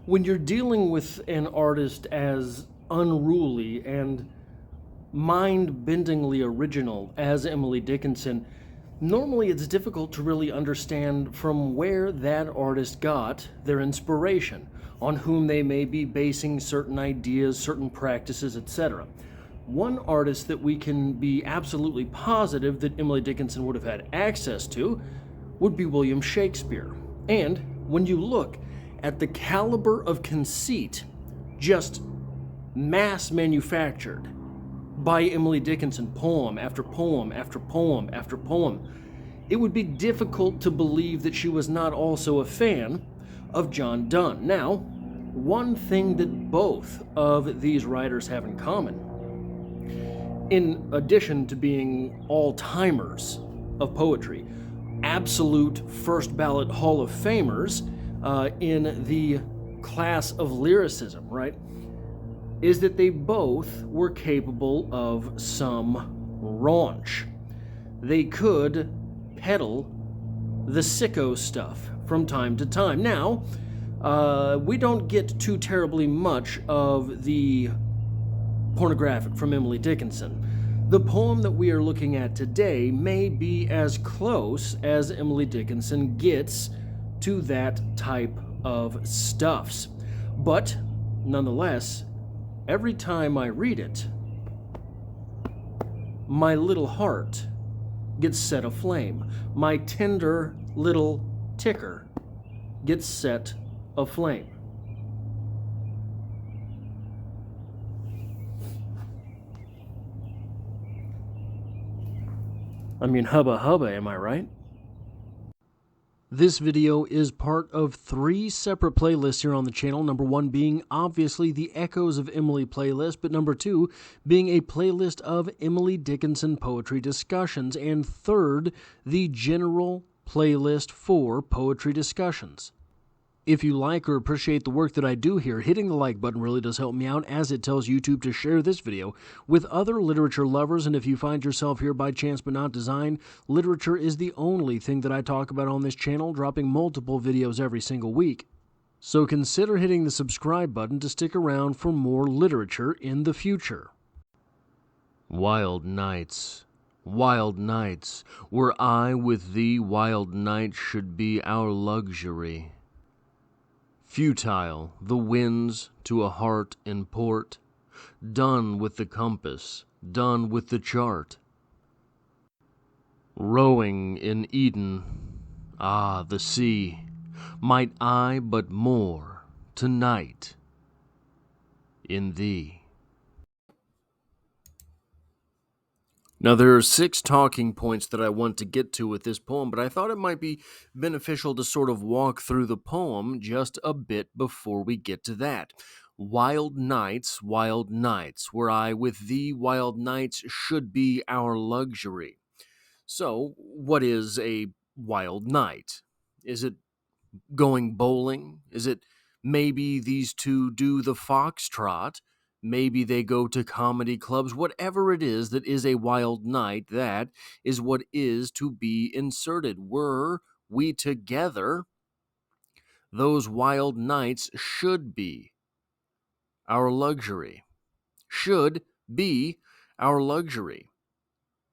When you're dealing with an artist as unruly and mind-bendingly original as Emily Dickinson, normally it's difficult to really understand from where that artist got their inspiration, on whom they may be basing certain ideas, certain practices, etc. One artist that we can be absolutely positive that Emily Dickinson would have had access to would be William Shakespeare. And when you look at the caliber of conceit just mass manufactured by Emily Dickinson, poem after poem after poem after poem, it would be difficult to believe that she was not also a fan of John Donne. Now, one thing that both of these writers have in common, in addition to being all-timers of poetry, absolute first ballot Hall of Famers in the class of lyricism, right, is that they both were capable of some raunch. They could peddle the sicko stuff from time to time. Now, we don't get too terribly much of the pornographic from Emily Dickinson. The poem that we are looking at today may be as close as Emily Dickinson gets to that type of stuffs. But nonetheless, every time I read it, my little heart gets set aflame. My tender little ticker gets set aflame. I mean, hubba hubba, am I right? This video is part of 3 separate playlists here on the channel. Number 1 being obviously the Echoes of Emily playlist, but number 2 being a playlist of Emily Dickinson poetry discussions, and third, the general playlist for poetry discussions. If you like or appreciate the work that I do here, hitting the like button really does help me out, as it tells YouTube to share this video with other literature lovers. And if you find yourself here by chance but not design, literature is the only thing that I talk about on this channel, dropping multiple videos every single week. So consider hitting the subscribe button to stick around for more literature in the future. Wild nights, were I with thee, wild nights should be our luxury. Futile the winds to a heart in port, done with the compass, done with the chart. Rowing in Eden, ah, the sea, might I but more tonight in thee. Now, there are 6 talking points that I want to get to with this poem, but I thought it might be beneficial to sort of walk through the poem just a bit before we get to that. Wild nights, were I with thee, wild nights should be our luxury. So, what is a wild night? Is it going bowling? Is it maybe these two do the foxtrot? Maybe they go to comedy clubs. Whatever it is that is a wild night, that is what is to be inserted. Were we together, those wild nights should be our luxury. Should be our luxury.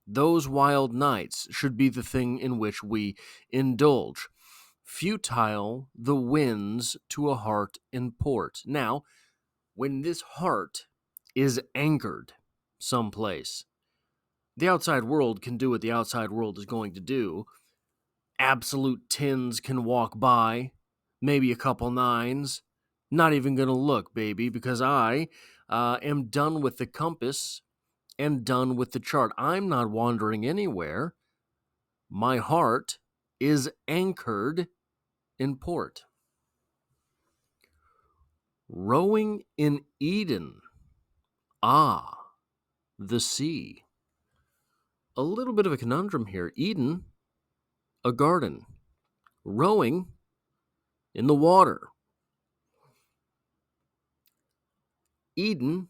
Those wild nights should be the thing in which we indulge. Futile the winds to a heart in port. Now, when this heart is anchored someplace, the outside world can do what the outside world is going to do. Absolute 10s can walk by, maybe a couple 9s. Not even going to look, baby, because I am done with the compass and done with the chart. I'm not wandering anywhere. My heart is anchored in port. Rowing in Eden, ah, the sea. A little bit of a conundrum here. Eden, a garden. Rowing in the water. Eden,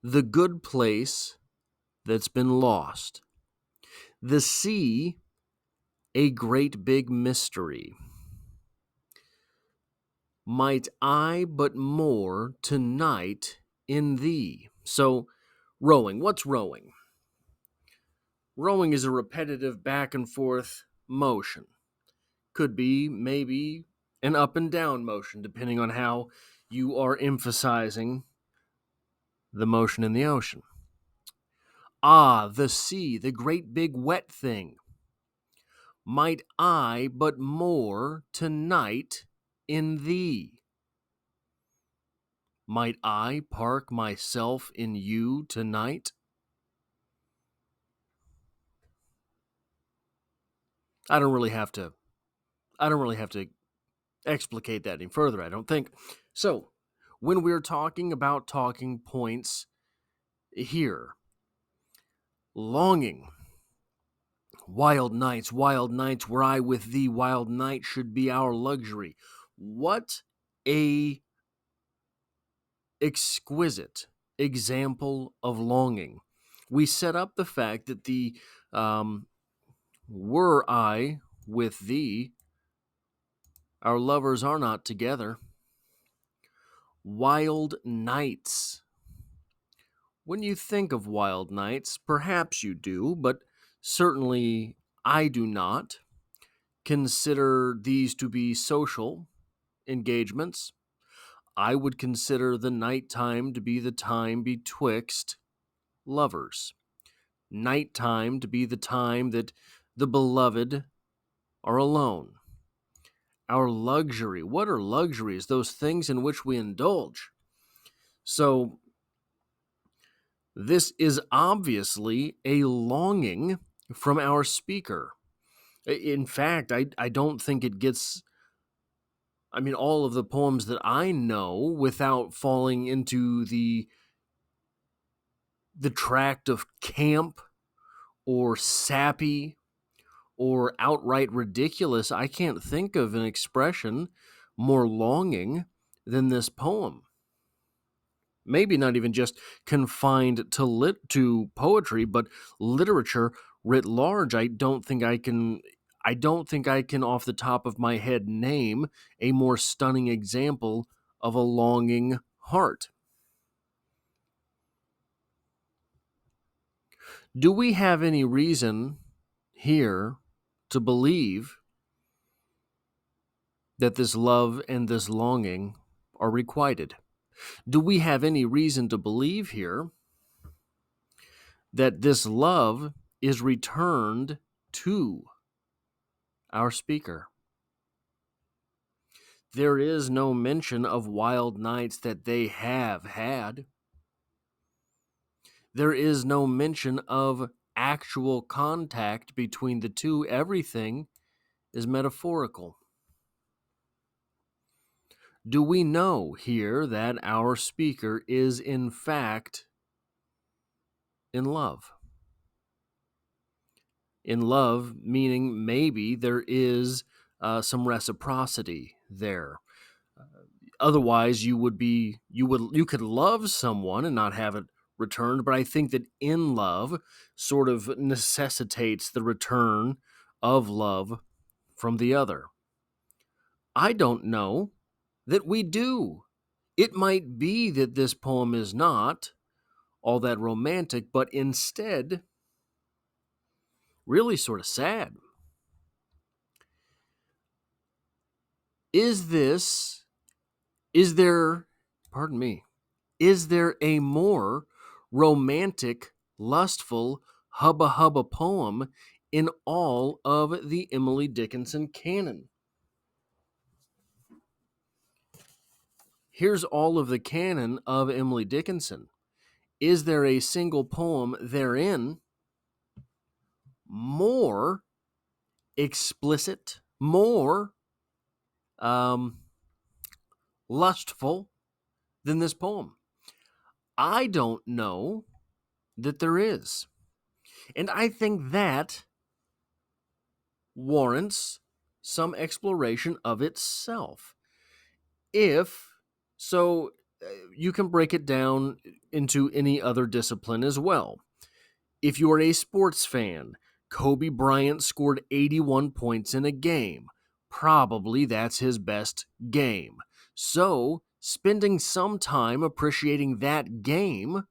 the good place that's been lost. The sea, a great big mystery. Might I but more tonight in thee. So, rowing. What's rowing? Rowing is a repetitive back and forth motion. Could be, maybe, an up and down motion, depending on how you are emphasizing the motion in the ocean. Ah, the sea, the great big wet thing. Might I but more tonight in thee. Might I park myself in you tonight? I don't really have to explicate that any further, I don't think. So, when we're talking about talking points here, longing, wild nights, were I with thee, wild night should be our luxury. What a exquisite example of longing. We set up the fact that the were I with thee, our lovers are not together. Wild nights. When you think of wild nights, perhaps you do, but certainly I do not consider these to be social engagements. I would consider the nighttime to be the time betwixt lovers. Nighttime to be the time that the beloved are alone. Our luxury. What are luxuries? Those things in which we indulge. So, this is obviously a longing from our speaker. In fact, I don't think it gets, all of the poems that I know without falling into the tract of camp or sappy or outright ridiculous, I can't think of an expression more longing than this poem. Maybe not even just confined to poetry, but literature writ large. I don't think I can off the top of my head name a more stunning example of a longing heart. Do we have any reason here to believe that this love and this longing are requited? Do we have any reason to believe here that this love is returned to our speaker? There is no mention of wild nights that they have had. There is no mention of actual contact between the two. Everything is metaphorical. Do we know here that our speaker is in fact in love? In love, meaning maybe there is some reciprocity there. Otherwise, you could love someone and not have it returned. But I think that in love sort of necessitates the return of love from the other. I don't know that we do. It might be that this poem is not all that romantic, but instead really sort of sad. Is there a more romantic, lustful, hubba hubba poem in all of the Emily Dickinson canon? Here's all of the canon of Emily Dickinson. Is there a single poem therein more explicit, more lustful than this poem? I don't know that there is. And I think that warrants some exploration of itself. If so, you can break it down into any other discipline as well. If you are a sports fan, Kobe Bryant scored 81 points in a game. Probably that's his best game. So, spending some time appreciating that game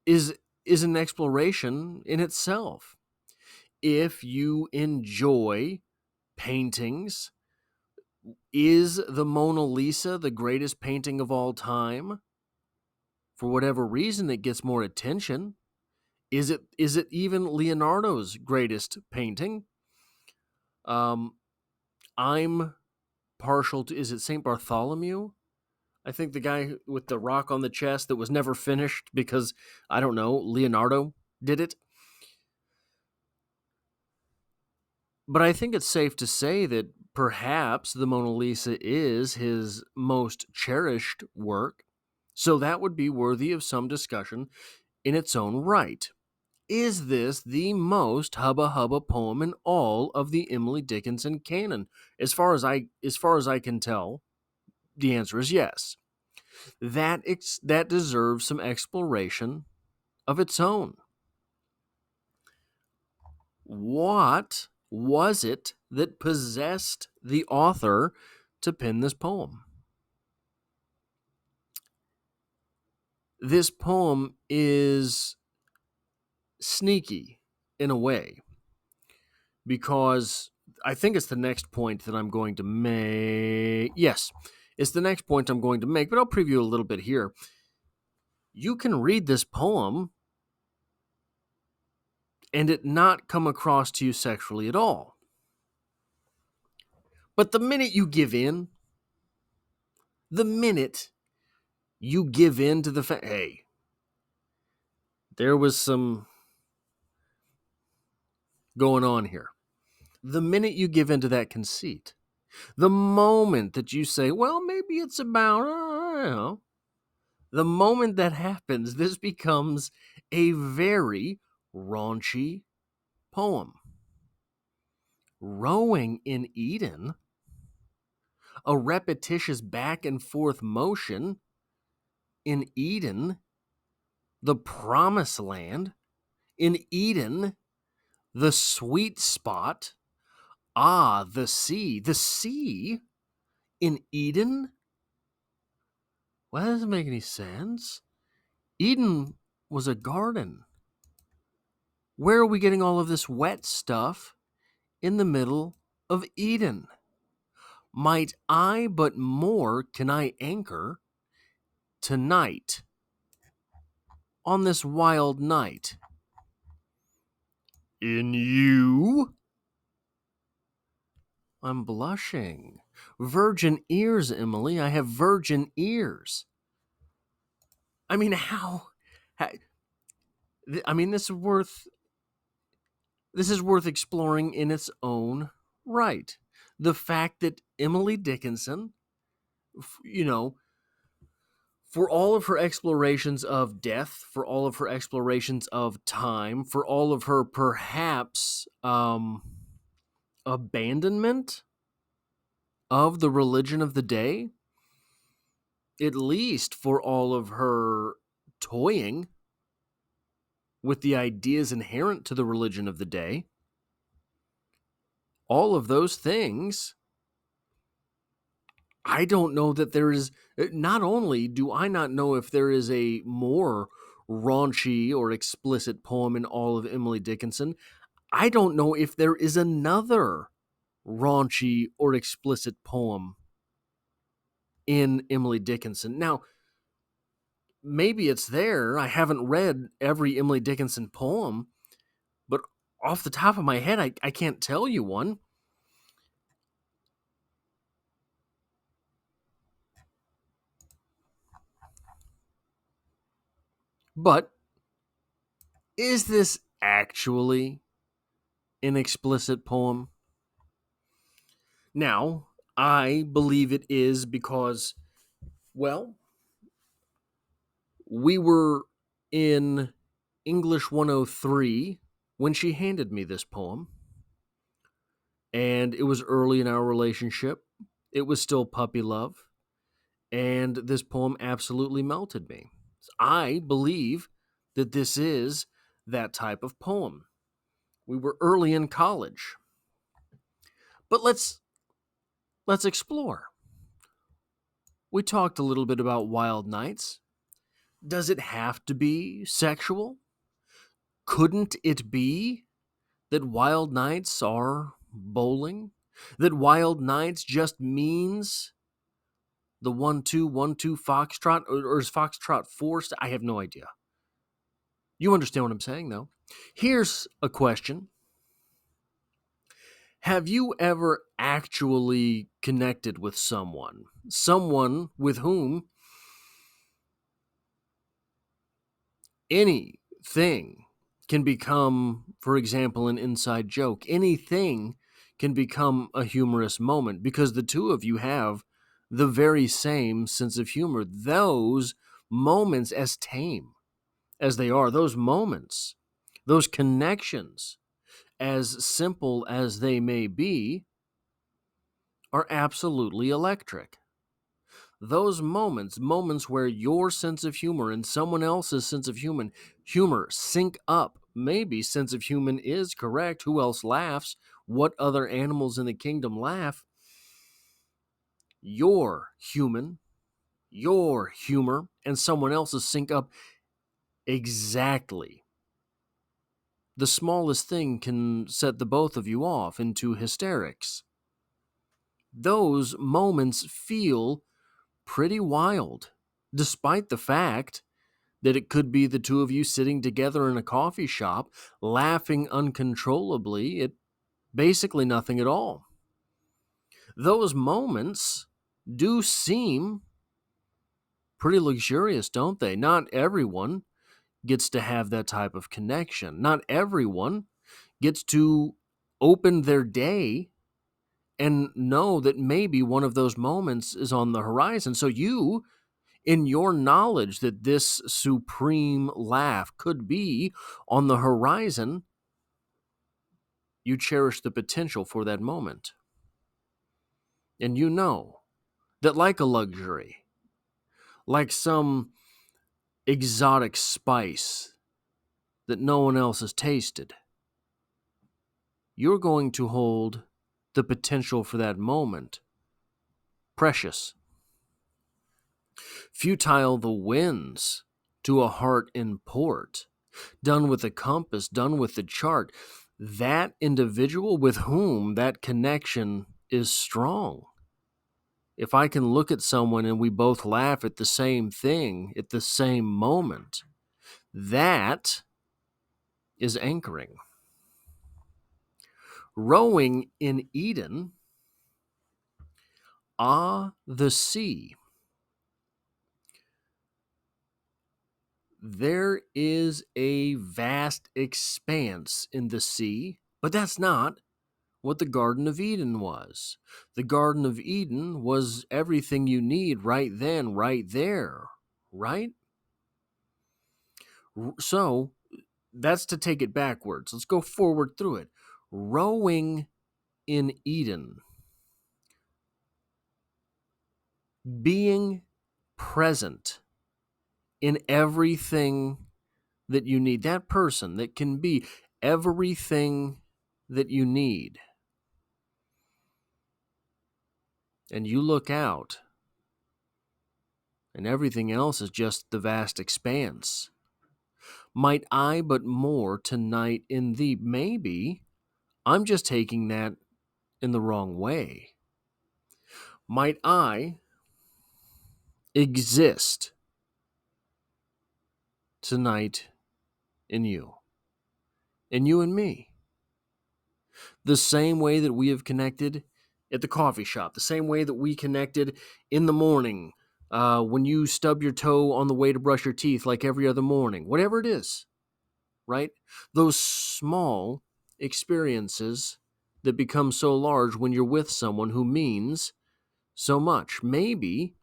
is an exploration in itself. If you enjoy paintings, is the Mona Lisa the greatest painting of all time? For whatever reason, it gets more attention. Is it even Leonardo's greatest painting? Um, I'm partial to, is it St. Bartholomew? I think the guy with the rock on the chest that was never finished because, I don't know, Leonardo did it. But I think it's safe to say that perhaps the Mona Lisa is his most cherished work, so that would be worthy of some discussion in its own right. Is this the most hubba hubba poem in all of the Emily Dickinson canon? As far as I can tell, the answer is yes. That deserves some exploration of its own. What was it that possessed the author to pen this poem? This poem is sneaky in a way because I think it's the next point that I'm going to make. Yes, it's the next point I'm going to make, but I'll preview a little bit here. You can read this poem and it not come across to you sexually at all. But the minute you give in to the fact, hey, there was some going on here. The minute you give in to that conceit, the moment that you say, well, maybe it's about, the moment that happens, this becomes a very raunchy poem. Rowing in Eden, a repetitious back and forth motion in Eden, the promised land, in Eden, the sweet spot, the sea in Eden? Well, that doesn't make any sense. Eden was a garden. Where are we getting all of this wet stuff in the middle of Eden? Might I but more can I anchor tonight on this wild night? In you? I'm blushing. Virgin ears, Emily. I have virgin ears. I mean, how I mean, this is worth exploring in its own right. The fact that Emily Dickinson, for all of her explorations of death, for all of her explorations of time, for all of her perhaps abandonment of the religion of the day, at least for all of her toying with the ideas inherent to the religion of the day, all of those things, I don't know that there is, not only do I not know if there is a more raunchy or explicit poem in all of Emily Dickinson, I don't know if there is another raunchy or explicit poem in Emily Dickinson. Now, maybe it's there. I haven't read every Emily Dickinson poem, but off the top of my head, I can't tell you one. But is this actually an explicit poem? Now, I believe it is because, well, we were in English 103 when she handed me this poem, and it was early in our relationship. It was still puppy love, and this poem absolutely melted me. I believe that this is that type of poem. We were early in college. But let's explore. We talked a little bit about wild nights. Does it have to be sexual? Couldn't it be that wild nights are bowling? That wild nights just means the 1-2-1-2 foxtrot, or is foxtrot forced? I have no idea. You understand what I'm saying, though. Here's a question. Have you ever actually connected with someone with whom anything can become, for example, an inside joke? Anything can become a humorous moment because the two of you have the very same sense of humor. Those moments, as tame as they are, those moments, those connections, as simple as they may be, are absolutely electric. Those moments where your sense of humor and someone else's sense of humor sync up. Maybe sense of humor is correct. Who else laughs? What other animals in the kingdom laugh? Your humor, and someone else's sync up exactly. The smallest thing can set the both of you off into hysterics. Those moments feel pretty wild, despite the fact that it could be the two of you sitting together in a coffee shop, laughing uncontrollably at basically nothing at all. Those moments do seem pretty luxurious, don't they? Not everyone gets to have that type of connection. Not everyone gets to open their day and know that maybe one of those moments is on the horizon. So you, in your knowledge that this supreme laugh could be on the horizon, you cherish the potential for that moment. And you know that, like a luxury, like some exotic spice that no one else has tasted, you're going to hold the potential for that moment precious. Futile the winds to a heart in port, done with the compass, done with the chart. That individual with whom that connection is strong. If I can look at someone and we both laugh at the same thing at the same moment, that is anchoring. Rowing in Eden, the sea. There is a vast expanse in the sea, but that's not what the Garden of Eden was. The Garden of Eden was everything you need right then, right there, right? So that's to take it backwards. Let's go forward through it. Rowing in Eden. Being present in everything that you need. That person that can be everything that you need. And you look out, and everything else is just the vast expanse. Might I but more tonight in thee? Maybe I'm just taking that in the wrong way. Might I exist tonight in you and me? The same way that we have connected at the coffee shop, the same way that we connected in the morning, when you stub your toe on the way to brush your teeth like every other morning, whatever it is, right? Those small experiences that become so large when you're with someone who means so much. Maybe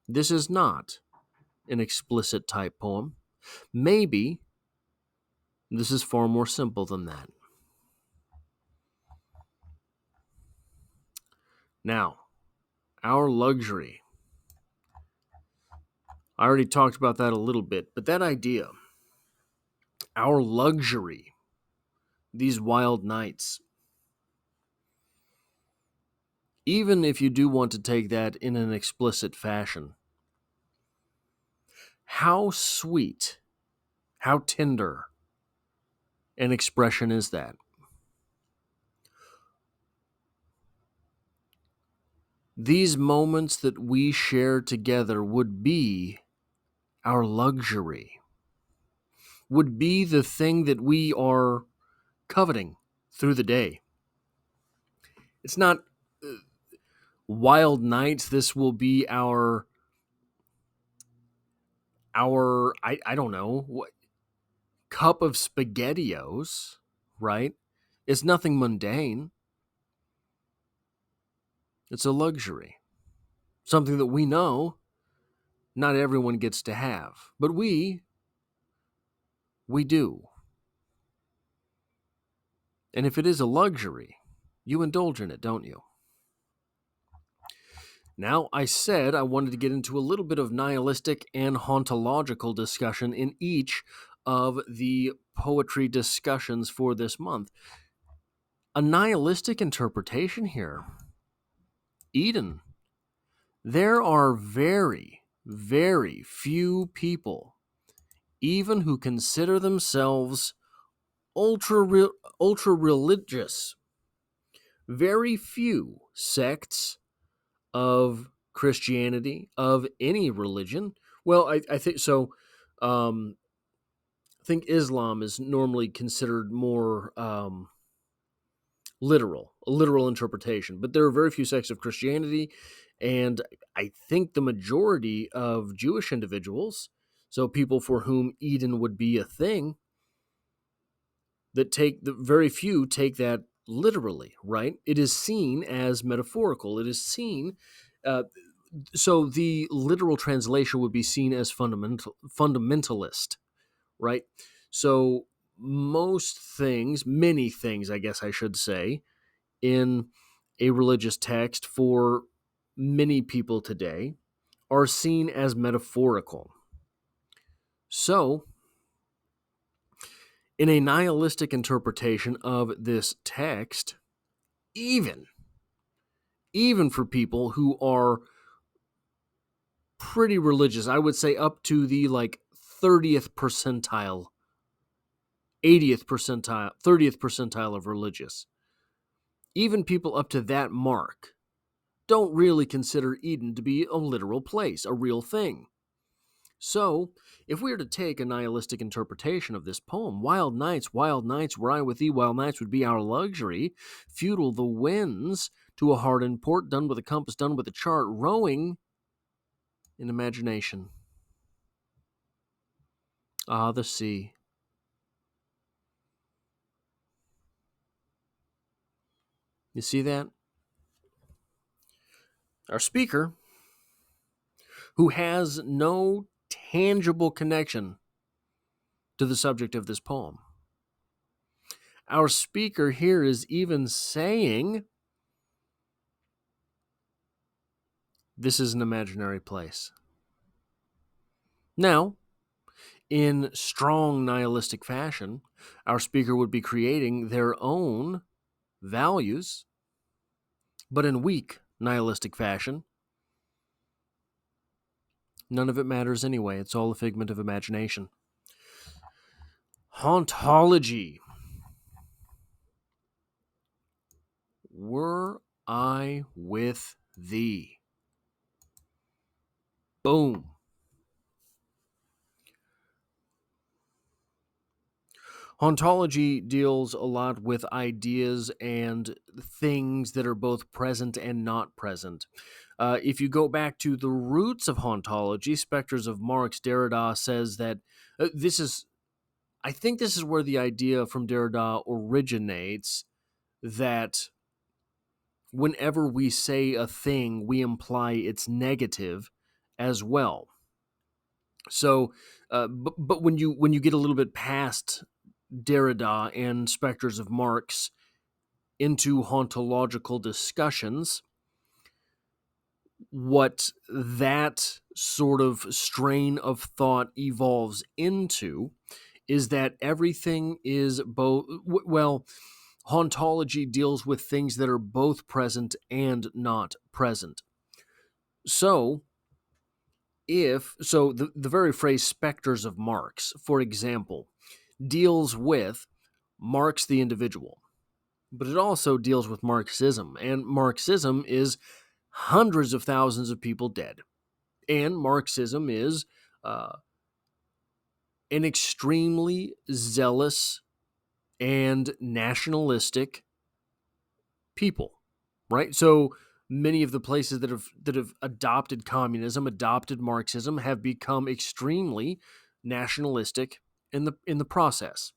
this is not an explicit type poem. Maybe this is far more simple than that. Now, our luxury. I already talked about that a little bit, but that idea, our luxury, these wild nights, even if you do want to take that in an explicit fashion, How sweet, how tender an expression is that? These moments that we share together would be our luxury, would be the thing that we are coveting through the day. It's not wild nights. This will be our I don't know, what cup of spaghettios, right? It's nothing mundane. It's a luxury. Something that we know not everyone gets to have, but we do. And if it is a luxury, you indulge in it, don't you? Now, I said I wanted to get into a little bit of nihilistic and hauntological discussion in each of the poetry discussions for this month. A nihilistic interpretation here. Eden. There are very, very few people, even who consider themselves ultra religious. Very few sects of Christianity, of any religion. Well, I think so. I think Islam is normally considered more a literal interpretation. But there are very few sects of Christianity, and I think the majority of Jewish individuals, so people for whom Eden would be a thing, that take the very few take that literally, right? It is seen as metaphorical. It is seen. So the literal translation would be seen as fundamentalist, right? So most things, many things, I guess I should say, in a religious text for many people today are seen as metaphorical. So, in a nihilistic interpretation of this text, even for people who are pretty religious, I would say up to the 30th percentile, 80th percentile, 30th percentile of religious, even people up to that mark don't really consider Eden to be a literal place, a real thing. So, if we were to take a nihilistic interpretation of this poem, wild nights, were I with thee, wild nights would be our luxury, futile the winds to a hardened port, done with a compass, done with a chart, rowing in imagination. Ah, the sea. You see that? Our speaker, who has no tangible connection to the subject of this poem. Our speaker here is even saying this is an imaginary place. Now, in strong nihilistic fashion, our speaker would be creating their own values, but in weak nihilistic fashion, none of it matters anyway. It's all a figment of imagination. Hauntology. Were I with thee? Boom. Hauntology deals a lot with ideas and things that are both present and not present. If you go back to the roots of hauntology, Spectres of Marx, Derrida says that I think this is where the idea from Derrida originates, that whenever we say a thing, we imply it's negative as well. So, but when you get a little bit past Derrida and Spectres of Marx into hauntological discussions, what that sort of strain of thought evolves into is that everything is both, well, hauntology deals with things that are both present and not present. So, the very phrase specters of Marx, for example, deals with Marx the individual, but it also deals with Marxism, and Marxism is hundreds of thousands of people dead, and Marxism is an extremely zealous and nationalistic people, right? So many of the places that have adopted communism, adopted Marxism, have become extremely nationalistic in the process.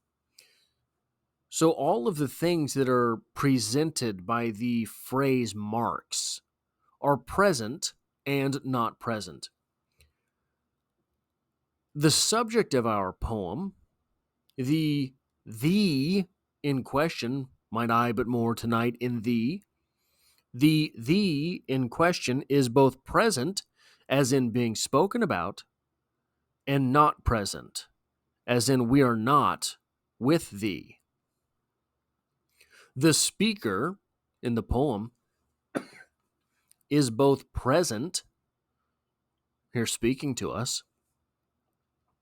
So all of the things that are presented by the phrase Marx are present and not present. The subject of our poem, the in question, might I but more tonight in thee, the in question is both present, as in being spoken about, and not present, as in we are not with thee. The speaker in the poem is both present, here speaking to us,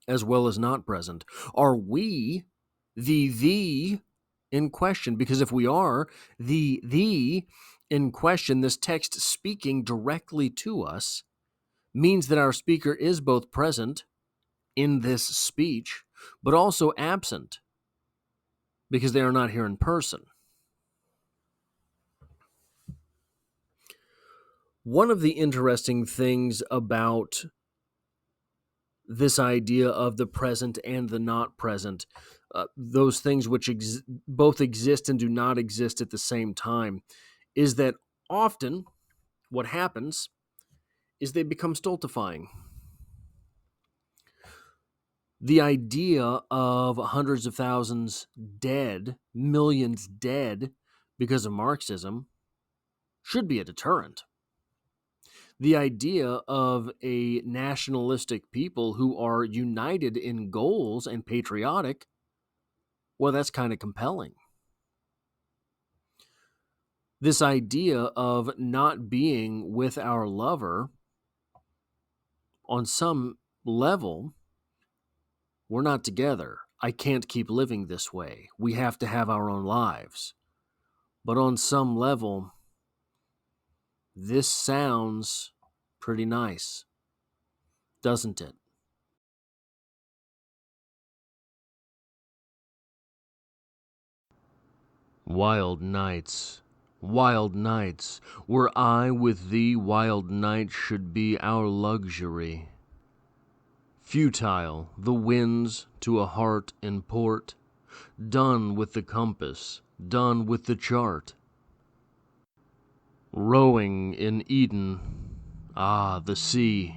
as well as not present. Are we the in question? Because if we are the in question, this text speaking directly to us means that our speaker is both present in this speech, but also absent because they are not here in person. One of the interesting things about this idea of the present and the not present, those things which both exist and do not exist at the same time, is that often what happens is they become stultifying. The idea of hundreds of thousands dead, millions dead because of Marxism should be a deterrent. The idea of a nationalistic people who are united in goals and patriotic, well, that's kind of compelling. This idea of not being with our lover, on some level, we're not together. I can't keep living this way. We have to have our own lives. But on some level, this sounds pretty nice, doesn't it? Wild nights, were I with thee, wild nights should be our luxury. Futile the winds to a heart in port, done with the compass, done with the chart. Rowing in Eden, the sea,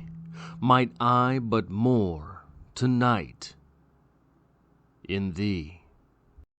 might I but more tonight in thee.